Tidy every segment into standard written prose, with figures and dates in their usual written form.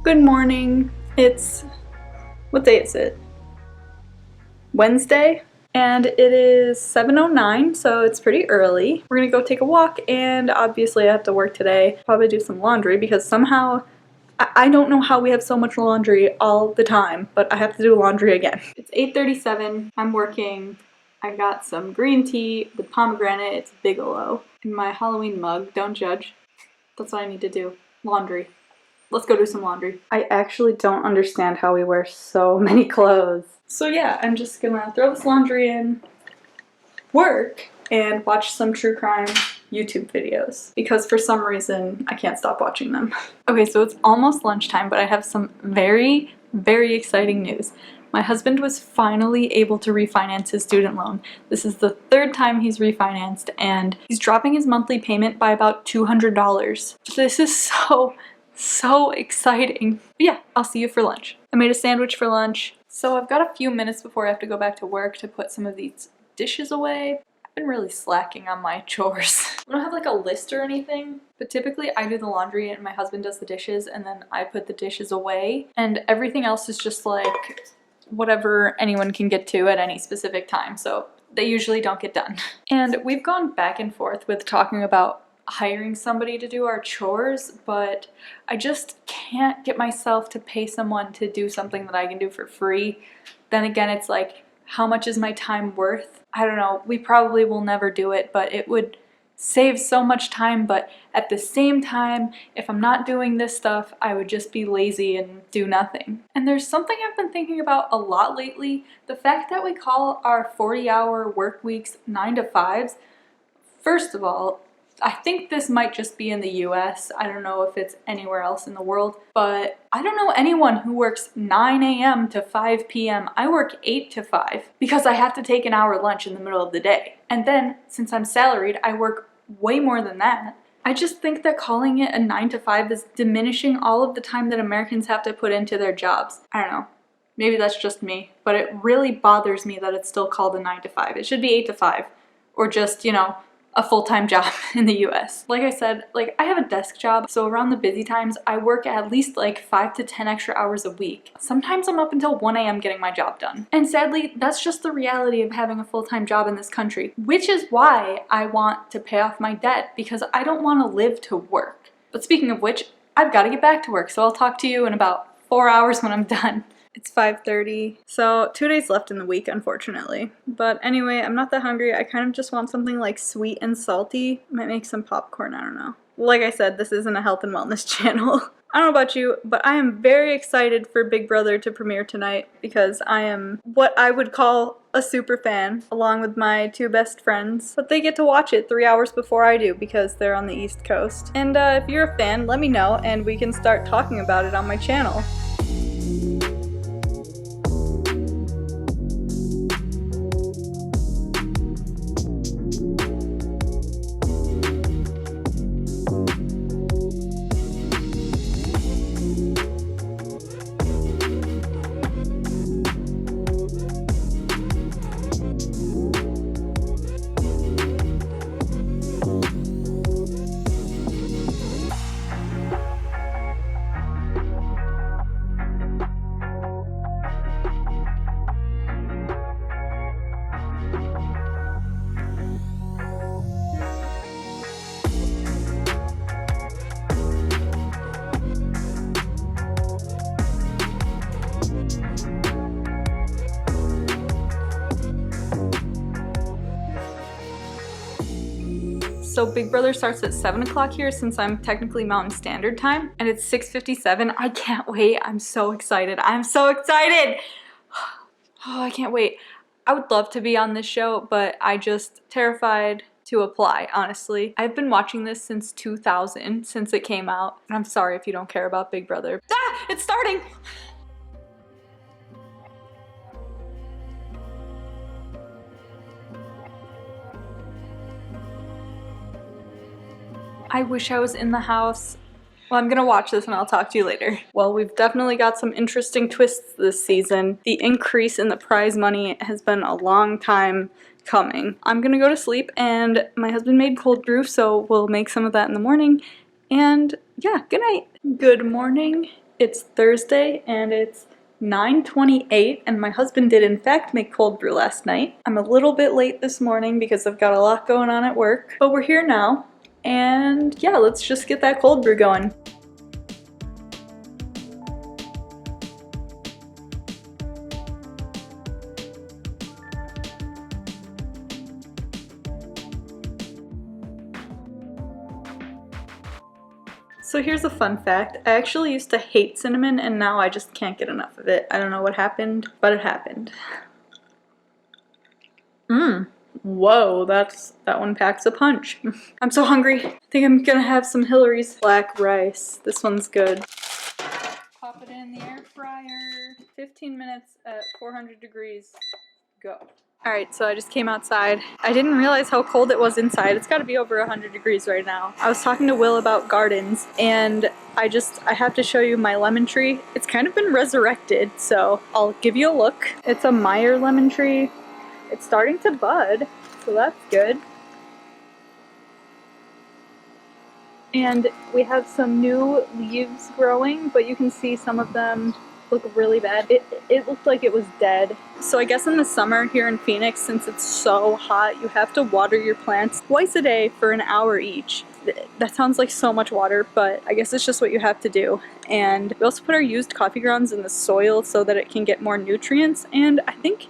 Good morning. What day is it? Wednesday? And it is 7:09, so it's pretty early. We're gonna go take a walk, and obviously I have to work today. Probably do some laundry because somehow I don't know how we have so much laundry all the time, but I have to do laundry again. It's 8:37. I'm working. I got some green tea with pomegranate. It's Bigelow. In my Halloween mug. Don't judge. That's what I need to do. Laundry. Let's go do some laundry. I actually don't understand how we wear so many clothes. So yeah, I'm just gonna throw this laundry in, work, and watch some true crime YouTube videos. Because for some reason, I can't stop watching them. Okay, so it's almost lunchtime, but I have some very, very exciting news. My husband was finally able to refinance his student loan. This is the third time he's refinanced, and he's dropping his monthly payment by about $200. This is so exciting. But yeah, I'll see you for lunch. I made a sandwich for lunch. So I've got a few minutes before I have to go back to work to put some of these dishes away. I've been really slacking on my chores. I don't have like a list or anything, but typically I do the laundry and my husband does the dishes, and then I put the dishes away, and everything else is just like whatever anyone can get to at any specific time. So they usually don't get done. And we've gone back and forth with talking about hiring somebody to do our chores, but I just can't get myself to pay someone to do something that I can do for free. Then again, it's like, how much is my time worth? I don't know. We probably will never do it, but it would save so much time. But at the same time, if I'm not doing this stuff, I would just be lazy and do nothing. And there's something I've been thinking about a lot lately. The fact that we call our 40-hour work weeks 9 to 5s. First of all, I think this might just be in the US. I don't know if it's anywhere else in the world, but I don't know anyone who works 9 a.m. to 5 p.m. I work 8 to 5 because I have to take an hour lunch in the middle of the day. And then, since I'm salaried, I work way more than that. I just think that calling it a 9 to 5 is diminishing all of the time that Americans have to put into their jobs. I don't know. Maybe that's just me, but it really bothers me that it's still called a 9 to 5. It should be 8 to 5, or just, you know, a full-time job in the US. Like I said, I have a desk job, so around the busy times, I work at least like 5 to 10 extra hours a week. Sometimes I'm up until 1 a.m. getting my job done. And sadly, that's just the reality of having a full-time job in this country, which is why I want to pay off my debt, because I don't want to live to work. But speaking of which, I've got to get back to work, so I'll talk to you in about 4 hours when I'm done. It's 5:30, so 2 days left in the week, unfortunately. But anyway, I'm not that hungry. I kind of just want something like sweet and salty. Might make some popcorn, I don't know. Like I said, this isn't a health and wellness channel. I don't know about you, but I am very excited for Big Brother to premiere tonight because I am what I would call a super fan, along with my two best friends. But they get to watch it 3 hours before I do because they're on the East Coast. And if you're a fan, let me know and we can start talking about it on my channel. So Big Brother starts at 7 o'clock here since I'm technically Mountain Standard Time, and it's 6:57. I can't wait. I'm so excited. I'm so excited! Oh, I can't wait. I would love to be on this show, but I just terrified to apply, honestly. I've been watching this since 2000, since it came out. And I'm sorry if you don't care about Big Brother. Ah! It's starting! I wish I was in the house. Well, I'm gonna watch this and I'll talk to you later. Well, we've definitely got some interesting twists this season. The increase in the prize money has been a long time coming. I'm gonna go to sleep, and my husband made cold brew, so we'll make some of that in the morning. And yeah, good night. Good morning. It's Thursday and it's 9:28 and my husband did in fact make cold brew last night. I'm a little bit late this morning because I've got a lot going on at work, but we're here now and yeah, let's just get that cold brew going. So here's a fun fact. I actually used to hate cinnamon and now I just can't get enough of it. I don't know what happened, but it happened. Whoa, that one packs a punch. I'm so hungry. I think I'm gonna have some Hilary's black rice. This one's good. Pop it in the air fryer. 15 minutes at 400 degrees. Go. Alright, so I just came outside. I didn't realize how cold it was inside. It's gotta be over 100 degrees right now. I was talking to Will about gardens, and I have to show you my lemon tree. It's kind of been resurrected, so I'll give you a look. It's a Meyer lemon tree. It's starting to bud, so that's good. And we have some new leaves growing, but you can see some of them look really bad. It looked like it was dead. So I guess in the summer here in Phoenix, since it's so hot, you have to water your plants twice a day for an hour each. That sounds like so much water, but I guess it's just what you have to do. And we also put our used coffee grounds in the soil so that it can get more nutrients, and I think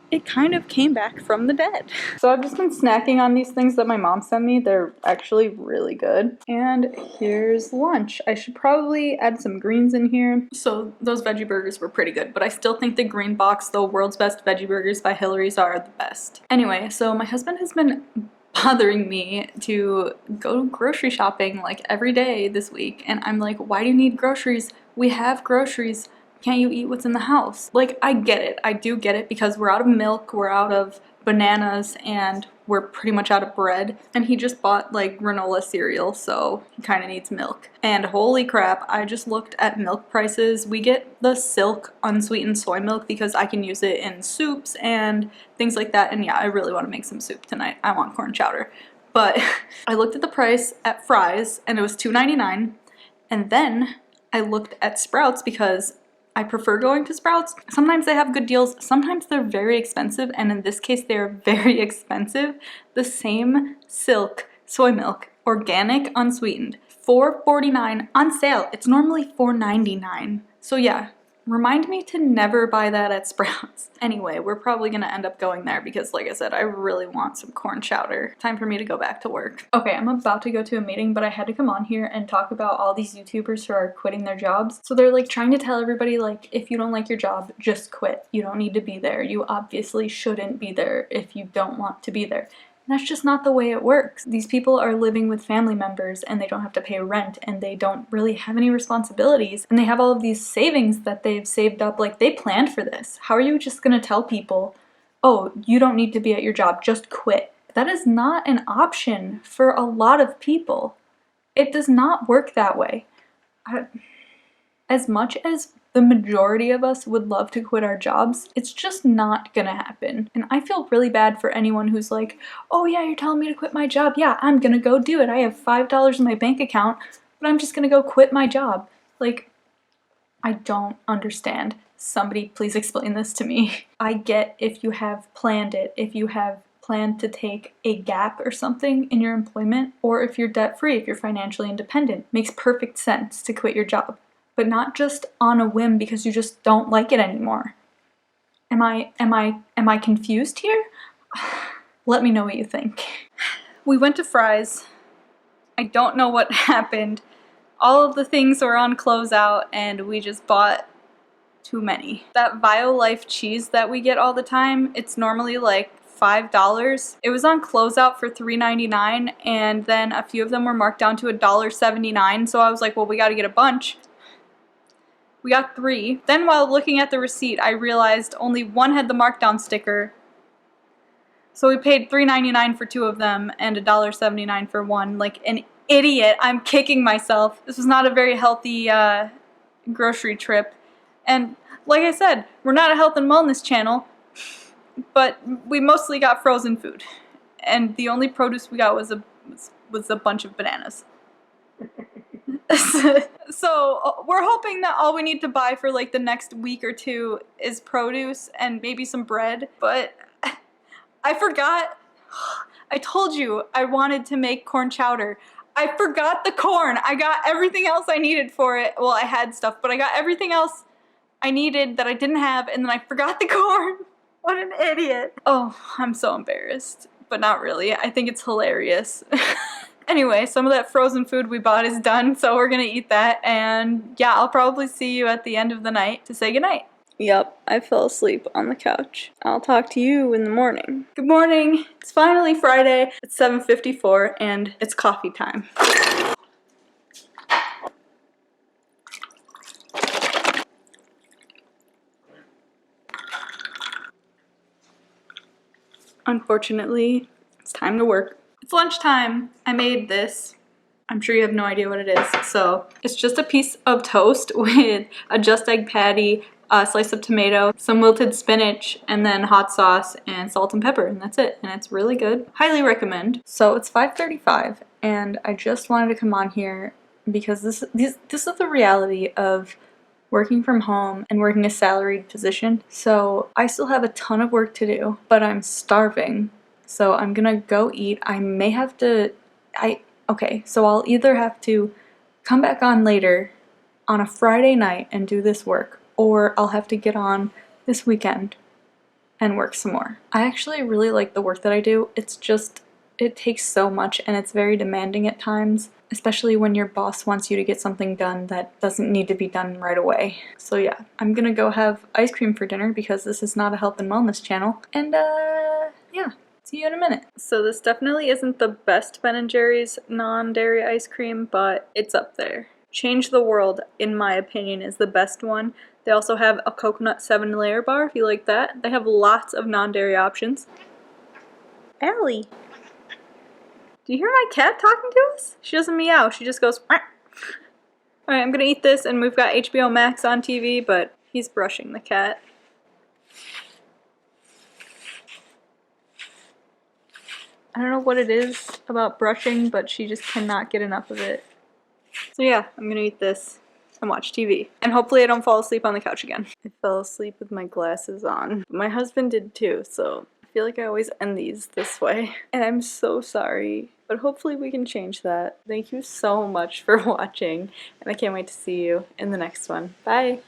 it kind of came back from the dead. So I've just been snacking on these things that my mom sent me. They're actually really good. And here's lunch. I should probably add some greens in here. So those veggie burgers were pretty good, but I still think the Green Box, the world's best veggie burgers by Hilary's, are the best. Anyway, so my husband has been bothering me to go grocery shopping like every day this week. And I'm like, why do you need groceries? We have groceries. Can't you eat what's in the house? Like, I get it. I do get it because we're out of milk, we're out of bananas, and we're pretty much out of bread. And he just bought like granola cereal, so he kind of needs milk. And holy crap, I just looked at milk prices. We get the Silk unsweetened soy milk because I can use it in soups and things like that. And yeah, I really want to make some soup tonight. I want corn chowder. But I looked at the price at Fry's and it was $2.99. And then I looked at Sprouts because I prefer going to Sprouts. Sometimes they have good deals, sometimes they're very expensive, and in this case they're very expensive. The same Silk soy milk, organic, unsweetened, $4.49 on sale. It's normally $4.99. So yeah, remind me to never buy that at Sprouts. Anyway, we're probably gonna end up going there because like I said, I really want some corn chowder. Time for me to go back to work. Okay, I'm about to go to a meeting, but I had to come on here and talk about all these YouTubers who are quitting their jobs. So they're like trying to tell everybody like, if you don't like your job, just quit. You don't need to be there. You obviously shouldn't be there if you don't want to be there. That's just not the way it works. These people are living with family members and they don't have to pay rent and they don't really have any responsibilities and they have all of these savings that they've saved up. Like, they planned for this. How are you just gonna tell people, oh, you don't need to be at your job, just quit? That is not an option for a lot of people. It does not work that way. As much as the majority of us would love to quit our jobs, it's just not gonna happen. And I feel really bad for anyone who's like, oh yeah, you're telling me to quit my job. Yeah, I'm gonna go do it. I have $5 in my bank account, but I'm just gonna go quit my job. Like, I don't understand. Somebody please explain this to me. I get if you have planned it, if you have planned to take a gap or something in your employment, or if you're debt-free, if you're financially independent. Makes perfect sense to quit your job. But not just on a whim because you just don't like it anymore. Am I confused here? Let me know what you think. We went to Fry's. I don't know what happened. All of the things were on closeout and we just bought too many. That Violife cheese that we get all the time, it's normally like $5. It was on closeout for $3.99 and then a few of them were marked down to $1.79, so I was like, well, we gotta get a bunch. We got 3. Then while looking at the receipt, I realized only one had the markdown sticker. So we paid $3.99 for 2 of them and $1.79 for one. Like an idiot. I'm kicking myself. This was not a very healthy grocery trip. And like I said, we're not a health and wellness channel, but we mostly got frozen food. And the only produce we got was a bunch of bananas. So we're hoping that all we need to buy for like the next week or two is produce and maybe some bread, but I forgot. I told you I wanted to make corn chowder. I forgot the corn. I got everything else I needed for it. Well, I had stuff, but I got everything else I needed that I didn't have, and then I forgot the corn. What an idiot. Oh, I'm so embarrassed, but not really. I think it's hilarious. Anyway, some of that frozen food we bought is done, so we're gonna eat that, and yeah, I'll probably see you at the end of the night to say goodnight. Yep, I fell asleep on the couch. I'll talk to you in the morning. Good morning. It's finally Friday. It's 7:54 and it's coffee time. Unfortunately, it's time to work. It's lunchtime. I made this. I'm sure you have no idea what it is. So it's just a piece of toast with a just egg patty, a slice of tomato, some wilted spinach, and then hot sauce and salt and pepper, and that's it. And it's really good. Highly recommend. So it's 5:35, and I just wanted to come on here because this is the reality of working from home and working a salaried position. So I still have a ton of work to do, but I'm starving. So I'm gonna go eat. I may have to, okay, so I'll either have to come back on later on a Friday night and do this work, or I'll have to get on this weekend and work some more. I actually really like the work that I do. It's just, it takes so much and it's very demanding at times, especially when your boss wants you to get something done that doesn't need to be done right away. So yeah, I'm gonna go have ice cream for dinner because this is not a health and wellness channel. And yeah. See you in a minute. So this definitely isn't the best Ben & Jerry's non-dairy ice cream, but it's up there. Change the World, in my opinion, is the best one. They also have a coconut 7-layer bar, if you like that. They have lots of non-dairy options. Allie! Do you hear my cat talking to us? She doesn't meow, she just goes, "Quack." Alright, I'm gonna eat this, and we've got HBO Max on TV, but he's brushing the cat. I don't know what it is about brushing, but she just cannot get enough of it. So yeah, I'm gonna eat this and watch TV. And hopefully I don't fall asleep on the couch again. I fell asleep with my glasses on. My husband did too, so I feel like I always end these this way. And I'm so sorry, but hopefully we can change that. Thank you so much for watching, and I can't wait to see you in the next one. Bye!